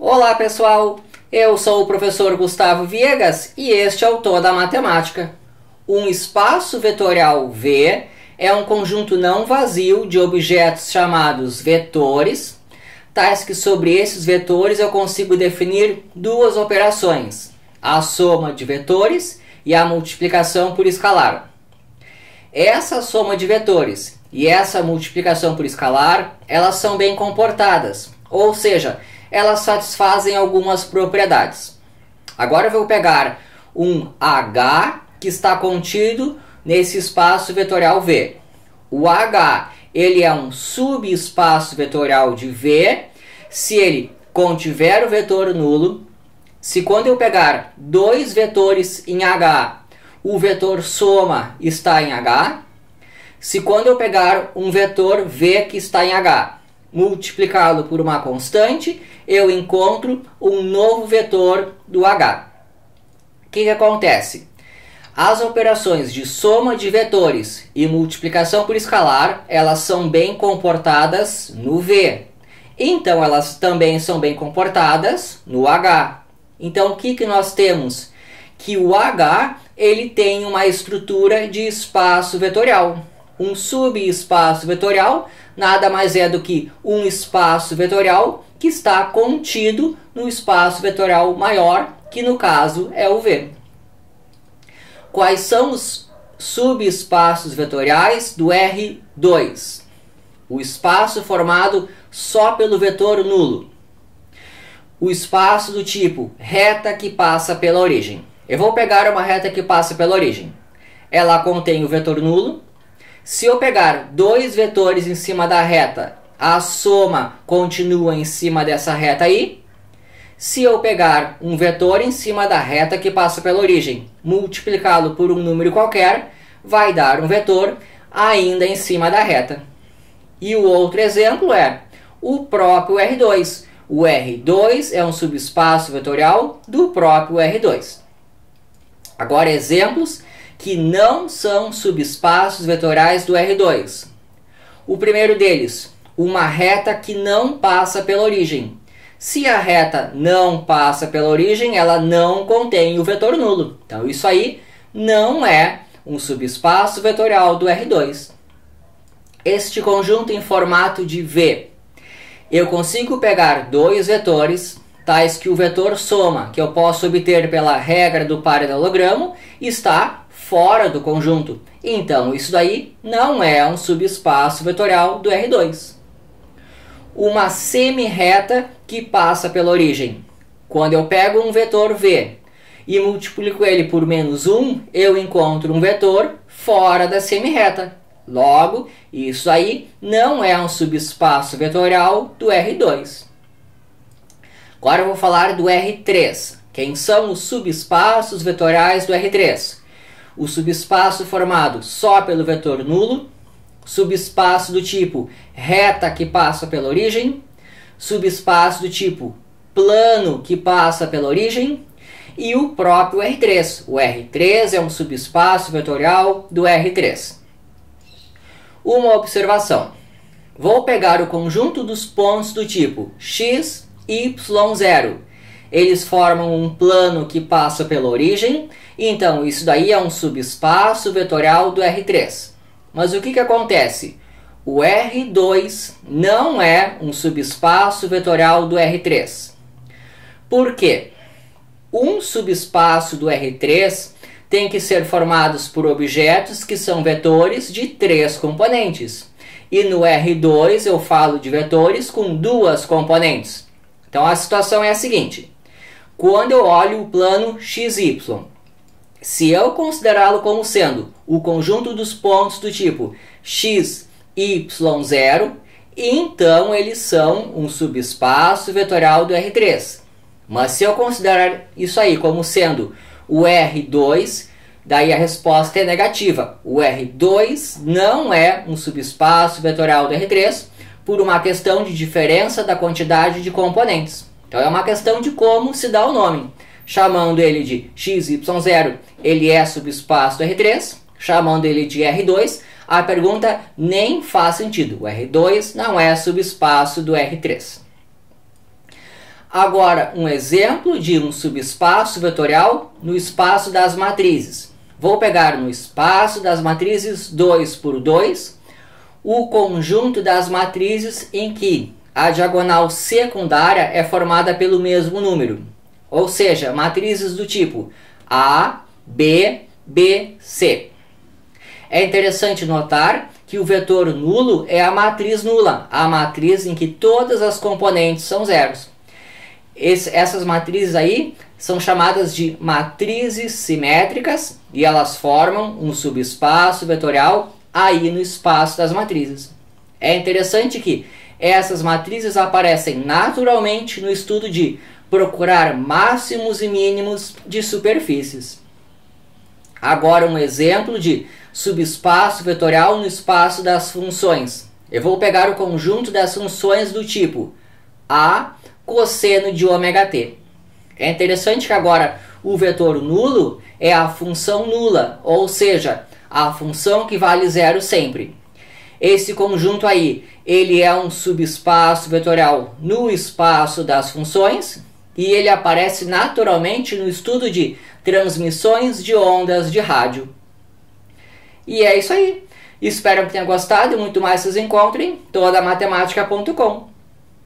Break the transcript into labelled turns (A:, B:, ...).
A: Olá pessoal, eu sou o professor Gustavo Viegas e este é o Toda a Matemática. Um espaço vetorial V é um conjunto não vazio de objetos chamados vetores, tais que sobre esses vetores eu consigo definir duas operações, a soma de vetores e a multiplicação por escalar. Essa soma de vetores e essa multiplicação por escalar, elas são bem comportadas, ou seja, elas satisfazem algumas propriedades. Agora eu vou pegar um H que está contido nesse espaço vetorial V. O H ele é um subespaço vetorial de V se ele contiver o vetor nulo, se quando eu pegar dois vetores em H, o vetor soma está em H, se quando eu pegar um vetor V que está em H, multiplicá-lo por uma constante, eu encontro um novo vetor do H. O que acontece? As operações de soma de vetores e multiplicação por escalar, elas são bem comportadas no V. Então, elas também são bem comportadas no H. Então, o que nós temos? Que o H ele tem uma estrutura de espaço vetorial. Um subespaço vetorial nada mais é do que um espaço vetorial que está contido no espaço vetorial maior, que no caso é o V. Quais são os subespaços vetoriais do R2? O espaço formado só pelo vetor nulo. O espaço do tipo reta que passa pela origem. Eu vou pegar uma reta que passa pela origem. Ela contém o vetor nulo. Se eu pegar dois vetores em cima da reta, a soma continua em cima dessa reta aí. Se eu pegar um vetor em cima da reta que passa pela origem, multiplicá-lo por um número qualquer, vai dar um vetor ainda em cima da reta. E o outro exemplo é o próprio R2. O R2 é um subespaço vetorial do próprio R2. Agora, exemplos que não são subespaços vetoriais do R2. O primeiro deles, uma reta que não passa pela origem. Se a reta não passa pela origem, ela não contém o vetor nulo. Então, isso aí não é um subespaço vetorial do R2. Este conjunto em formato de V, eu consigo pegar dois vetores, tais que o vetor soma, que eu posso obter pela regra do paralelogramo, está fora do conjunto. Então, isso daí não é um subespaço vetorial do R2. Uma semirreta que passa pela origem. Quando eu pego um vetor V e multiplico ele por menos 1, eu encontro um vetor fora da semirreta. Logo, isso aí não é um subespaço vetorial do R2. Agora eu vou falar do R3. Quem são os subespaços vetoriais do R3? O subespaço formado só pelo vetor nulo, subespaço do tipo reta que passa pela origem, subespaço do tipo plano que passa pela origem e o próprio R3. O R3 é um subespaço vetorial do R3. Uma observação. Vou pegar o conjunto dos pontos do tipo x, y, 0. Eles formam um plano que passa pela origem, então isso daí é um subespaço vetorial do R3. Mas o que acontece? O R2 não é um subespaço vetorial do R3. Por quê? Um subespaço do R3 tem que ser formados por objetos que são vetores de 3 componentes. E no R2 eu falo de vetores com 2 componentes. Então a situação é a seguinte. Quando eu olho o plano XY, se eu considerá-lo como sendo o conjunto dos pontos do tipo x, y, 0, então eles são um subespaço vetorial do R3. Mas se eu considerar isso aí como sendo o R2, daí a resposta é negativa. O R2 não é um subespaço vetorial do R3 por uma questão de diferença da quantidade de componentes. Então é uma questão de como se dá o nome. Chamando ele de XY0, ele é subespaço do R3. Chamando ele de R2, a pergunta nem faz sentido. O R2 não é subespaço do R3. Agora, um exemplo de um subespaço vetorial no espaço das matrizes. Vou pegar no espaço das matrizes 2 por 2 o conjunto das matrizes em que a diagonal secundária é formada pelo mesmo número. Ou seja, matrizes do tipo A, B, B, C. É interessante notar que o vetor nulo é a matriz nula, a matriz em que todas as componentes são zeros. Essas matrizes aí são chamadas de matrizes simétricas e elas formam um subespaço vetorial aí no espaço das matrizes. É interessante que essas matrizes aparecem naturalmente no estudo de procurar máximos e mínimos de superfícies. Agora um exemplo de subespaço vetorial no espaço das funções. Eu vou pegar o conjunto das funções do tipo A cosseno de ômega t. É interessante que agora o vetor nulo é a função nula, ou seja, a função que vale zero sempre. Esse conjunto aí, ele é um subespaço vetorial no espaço das funções e ele aparece naturalmente no estudo de transmissões de ondas de rádio. E é isso aí. Espero que tenha gostado e muito mais vocês encontrem todamatemática.com.